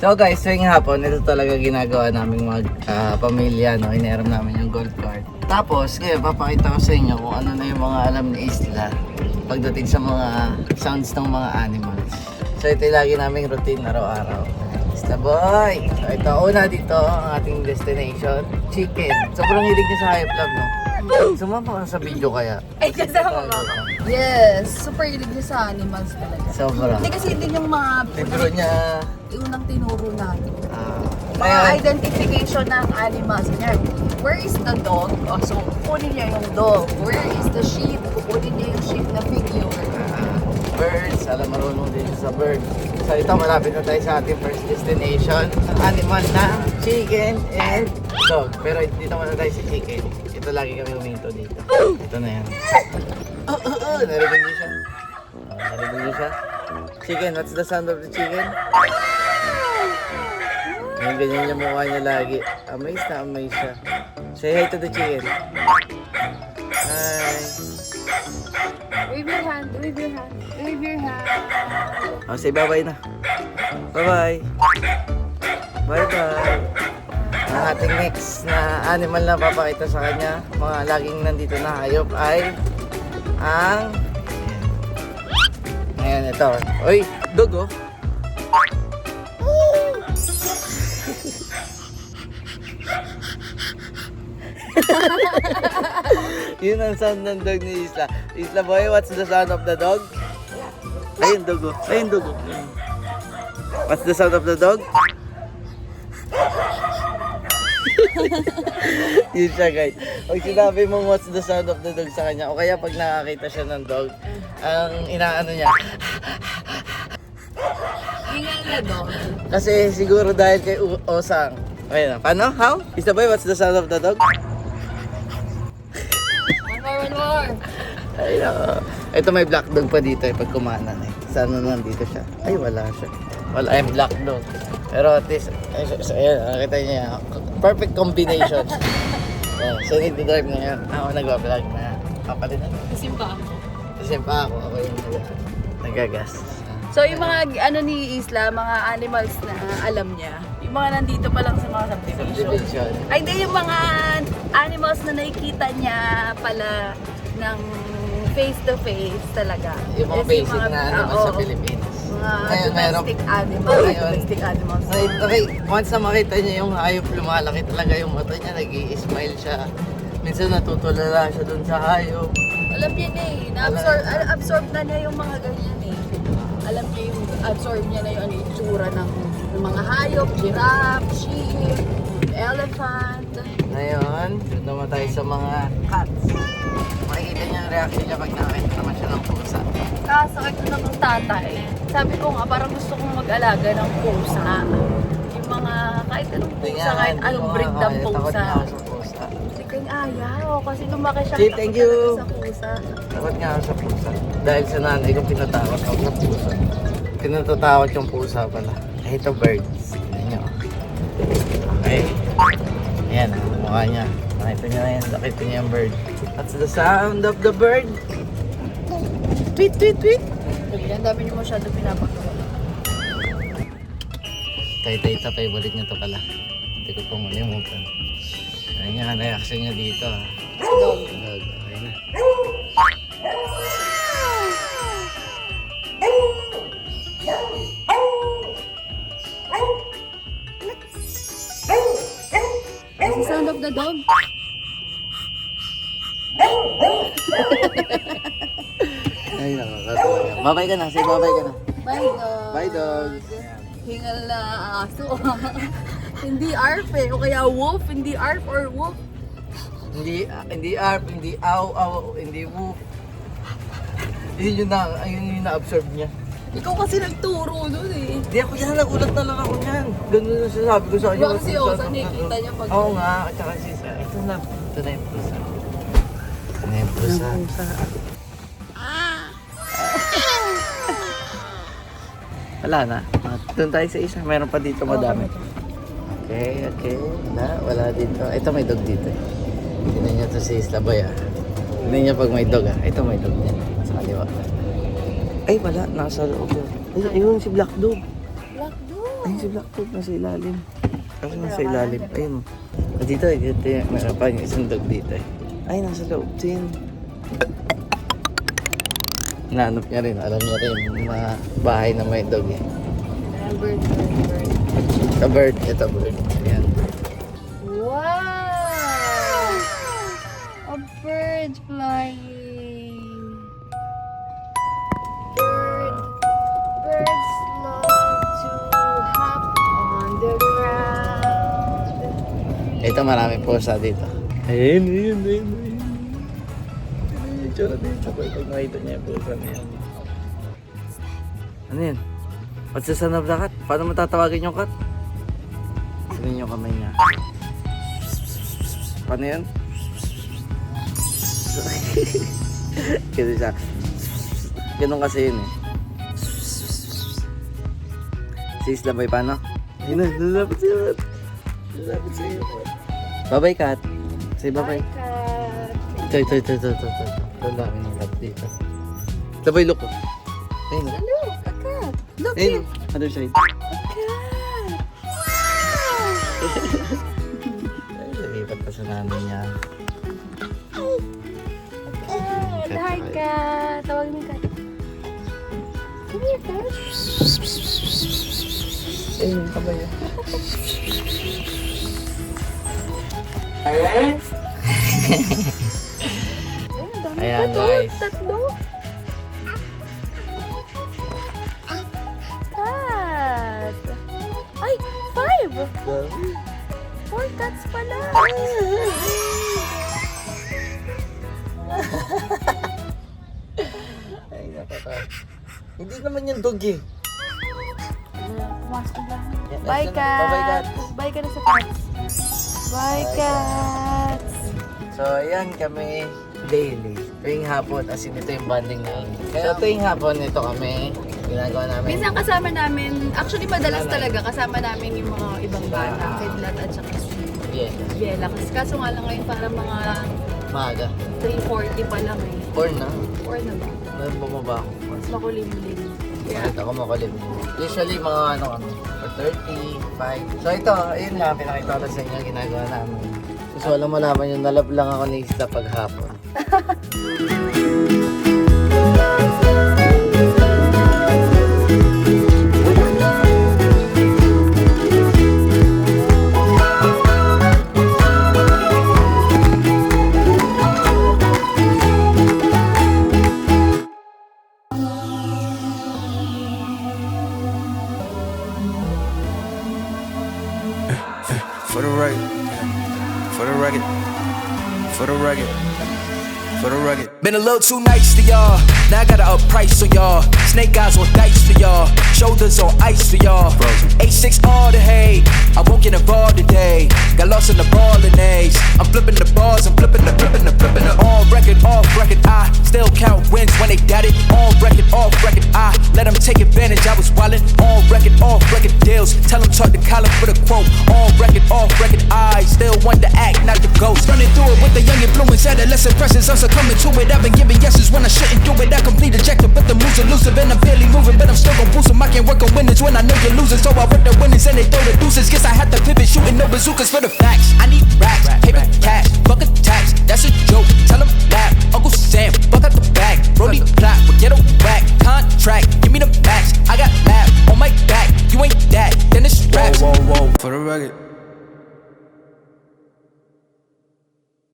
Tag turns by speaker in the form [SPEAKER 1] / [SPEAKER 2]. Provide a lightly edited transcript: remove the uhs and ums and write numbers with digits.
[SPEAKER 1] So guys, tuwing hapon, ito talaga ginagawa naming pamilya, no? Ineram namin yung gold card. Tapos, ngayon, papakita ko sa inyo kung ano na yung mga alam ni Isla pagdating sa mga sounds ng mga animals. So ito yung lagi naming routine araw-araw. Isla boy! So ito, una dito, ang ating destination, chicken. Sobrang hilig niya sa hayop love, no? Sumama ka sa video kaya.
[SPEAKER 2] Ay, kasama ka. Yes, super hilig niya sa animals talaga.
[SPEAKER 1] Sobra.
[SPEAKER 2] Hindi kasi hindi yung mga
[SPEAKER 1] Libro niya.
[SPEAKER 2] unang tinuro natin. Mga
[SPEAKER 1] Kaya,
[SPEAKER 2] identification ng animals. Yan. Where is the dog? Oh, so, kukunin niya yung dog. Where is the sheep? Kukunin niya yung sheep na figure.
[SPEAKER 1] birds, alam marunong din siya sa birds. So ito, malapit na tayo sa ating first destination. Ang animal na chicken and dog. Pero dito muna tayo sa chicken. Ito lagi kami huminto dito. Ito na yan. Narinig niyo siya? Narinig niyo siya? Chicken, what's the sound of the chicken? Yung ganyan yung mukha niya lagi. Amazed na amazed siya. Say hi to the chicken. Hi.
[SPEAKER 2] Wave your hand, wave your hand, wave your hand.
[SPEAKER 1] Oh, say bye-bye na. Bye-bye. Bye-bye. Ang ating next na animal na papakita sa kanya, mga laging nandito na hayop ay ang... Ayan, ito. Uy, dog oh. Yun ang sound ng dog ni Isla. Isla boy, what's the sound of the dog? Ayun, dog oh. Ayun, dog oh. What's the sound of the dog? Yun siya guys. Pag sinabi mo what's the sound of the dog sa kanya, o kaya pag nakakita siya ng dog, ang inaano niya.
[SPEAKER 2] Hingal na dog.
[SPEAKER 1] Kasi siguro dahil kay Osang. Ayun, paano? How? Isla boy, what's the sound of the dog?
[SPEAKER 2] One more.
[SPEAKER 1] Ay, ito may black dog pa dito pag kumanan eh. Sana nandito siya. Ay, wala siya. Wala, ay black dog. Pero at least, ayan, nakita niya. Perfect combination. Yeah, so need to drive na yan. Ako nag-vlog na. Kapalit na.
[SPEAKER 2] Kasimpa ako.
[SPEAKER 1] Kasi pa ako yung nagagas.
[SPEAKER 2] So yung mga ano ni Isla, mga animals na alam niya, yung mga nandito pa lang sa mga subdivision.
[SPEAKER 1] Subdivision.
[SPEAKER 2] Ay di yung mga animals na nakikita niya pala ng face to face talaga.
[SPEAKER 1] Yung mga
[SPEAKER 2] Yes,
[SPEAKER 1] basic na animals sa Pilipinas.
[SPEAKER 2] Mga
[SPEAKER 1] Ngayon,
[SPEAKER 2] domestic animals.
[SPEAKER 1] Ngayon.
[SPEAKER 2] Domestic animals.
[SPEAKER 1] Okay, once na makita niya yung hayop, lumalaki talaga yung mata niya, nag-i-smile siya. Minsan natutulala siya dun sa hayop.
[SPEAKER 2] Alam niya na eh. Absorb na niya yung mga ganyan eh. Alam niya yung absorb niya na yung ano, itsura ng mga hayop, giraffe, sheep, elephant.
[SPEAKER 1] Ngayon, doon naman tayo sa mga cats. Makikita niya ang reaction niya pag nakakita naman siya ng pusa.
[SPEAKER 2] Kasakit ko ng tatay. Sabi ko nga, parang gusto kong mag-alaga ng pusa. Yung mga, kahit anong pusa, kahit anong breed ng
[SPEAKER 1] Takot
[SPEAKER 2] pusa.
[SPEAKER 1] niya ako sa pusa.
[SPEAKER 2] Hindi ko yung ayaw, kasi lumaki siya.
[SPEAKER 1] Chief, thank you.
[SPEAKER 2] Sa pusa.
[SPEAKER 1] Takot niya ako sa pusa. Dahil sa nanay ko, pinatakot ako sa pusa. Pinatatakot yung pusa pala. I hate the birds. Tignan niyo. Okay. Ayan, ang mukha niya. Nakita niya na yan. Nakita niya yung bird. That's the sound of the bird. Tweet, tweet, tweet.
[SPEAKER 2] Ang dami niyo masyado pinapagawa.
[SPEAKER 1] Tay-tay favorite niya to pala. Hindi ko pong malimutan. Ayan niya, ang reaction niya dito.
[SPEAKER 2] Dog.
[SPEAKER 1] Dog, okay na.
[SPEAKER 2] What's the sound of the dog?
[SPEAKER 1] Ay, nakakatawa. Babay ka na, say babay ka na.
[SPEAKER 2] Bye, dog.
[SPEAKER 1] Bye, dog.
[SPEAKER 2] Hingal na aso. Hindi arf eh. O kaya wolf. Hindi arf or wolf.
[SPEAKER 1] Hindi arp, hindi aw, hindi woof. Yun yung na-absorb niya.
[SPEAKER 2] Ikaw kasi nagturo nun eh.
[SPEAKER 1] Hindi ako yan, nagulat na lang ako niyan. Ganun yung sinasabi ko sa kanya.
[SPEAKER 2] Diba kasi Osa nakikita niya pag...
[SPEAKER 1] Oo nga, at saka siya. Ito na yung pusa. Ito na yung pusa. Wala na. Doon tayo sa isa. Meron pa dito madami. Okay. Wala dito. Ito may dog dito. Tignan niyo to si Isla Boy ah. Tignan niyo pag may dog ah. Ito may dog niya. Sa kaliwa. Ay wala. Nasa loob yun. Ay, ayun si Black Dog.
[SPEAKER 2] Black dog.
[SPEAKER 1] Ay, si Blackfoot nasa ilalim. Kasi nasa ilalim. Ayun. Ah, dito, meron pa yung isang dog dito eh. Ay, nasa loob din. Nanap niya rin. Alam niya rin yung mga bahay na may dog eh.
[SPEAKER 2] Bird.
[SPEAKER 1] A bird. Ito bird. Ayan.
[SPEAKER 2] Wow! A bird flying. Birds love to hop on the ground.
[SPEAKER 1] Ito maraming pusa dito. Ayun. Tsura dito. Pag makita niya yung pusa na yan. Ano yan? What's the son of the cat? Paano mo tatawagin yung cat? Sabihin yung kamay niya. Paano yan? Kasi siya. Ganun kasi yun eh. Si Isla Boy, paano? Ayun na, lalapit sa'yo. Lalapit sa'yo. Bye-bye, cat. Say bye-bye.
[SPEAKER 2] Cat.
[SPEAKER 1] Ito. Ang dami ng cat dito. Isla Boy, look. Ayun na.
[SPEAKER 2] Hello, a cat. Look
[SPEAKER 1] Ayun,
[SPEAKER 2] it.
[SPEAKER 1] other side.
[SPEAKER 2] A cat. Wow.
[SPEAKER 1] Lipat pa sa nanay niya.
[SPEAKER 2] Cat. Hi, cat. Tawagin mo yung cat. Come here, cat.
[SPEAKER 1] Ayun, kabayo. Ayan, guys.
[SPEAKER 2] Tatlo. Cat. Ay, 5. 4 cats pala.
[SPEAKER 1] Ay, nakaka. Hindi naman yung dog eh.
[SPEAKER 2] Pumasok lang.
[SPEAKER 1] Yan,
[SPEAKER 2] Bye,
[SPEAKER 1] yan, bye-bye,
[SPEAKER 2] cat.
[SPEAKER 1] cat.
[SPEAKER 2] Bye ka na sa cats. Bye, cats.
[SPEAKER 1] So, ayan kami daily. Tuwing hapon, as in ito yung bonding namin. Kaya tuwing hapon, ito kami ginagawa namin.
[SPEAKER 2] Minsan kasama namin, actually madalas talaga kasama namin yung mga ibang bata, Kidlat at saka si
[SPEAKER 1] Yeah,
[SPEAKER 2] Biela. Kaso nga lang ngayon para mga
[SPEAKER 1] maaga.
[SPEAKER 2] 3:40 pa lang eh.
[SPEAKER 1] Or na.
[SPEAKER 2] Or na ba?
[SPEAKER 1] Nung bumaba ako.
[SPEAKER 2] Mas makulimlim.
[SPEAKER 1] Bakit ako makulim? Usually mga ano kami, 4:35. So ito, ayun nga, pinakita ko sa inyo ginagawa namin. Gusto ko lang malaman yung nalab lang ako ni Isla paghapon.
[SPEAKER 3] For the rugged, for the rugged, for the rugged, for the rugged. Been a little too nice to y'all. Now I gotta up price on y'all. Snake eyes on dice for y'all. Shoulders on ice for y'all. 8-6 all the hate. I won't get involved today. Got lost in the ball and A's. I'm flipping the balls. I'm flipping the. On record, off record. I still count wins when they doubt it. On record, off record. I let them take advantage. I was wildin'. On record, off record deals. Tell them talk to Colin for the quote. On record, off record. I still want to act, not the ghost. Running through it with the young influence, adolescent presence. I'm succumbing to it. I've been giving yeses when I shouldn't do it. I complete ejected, but the moves elusive and I'm barely moving, but I'm still gon' boost 'em. I can't work on winners when I know you're losing, so I work the winners and they throw the deuces. Guess I had to pivot, shooting no bazookas for the facts. I need racks, paper cash, fuck a tax. That's a joke. Tell 'em that Uncle Sam, fuck out the bag. Brody plot, but get a whack. Contract, give me the max. I got lab on my back. You ain't that, then it's raps. Whoa, for the rugged.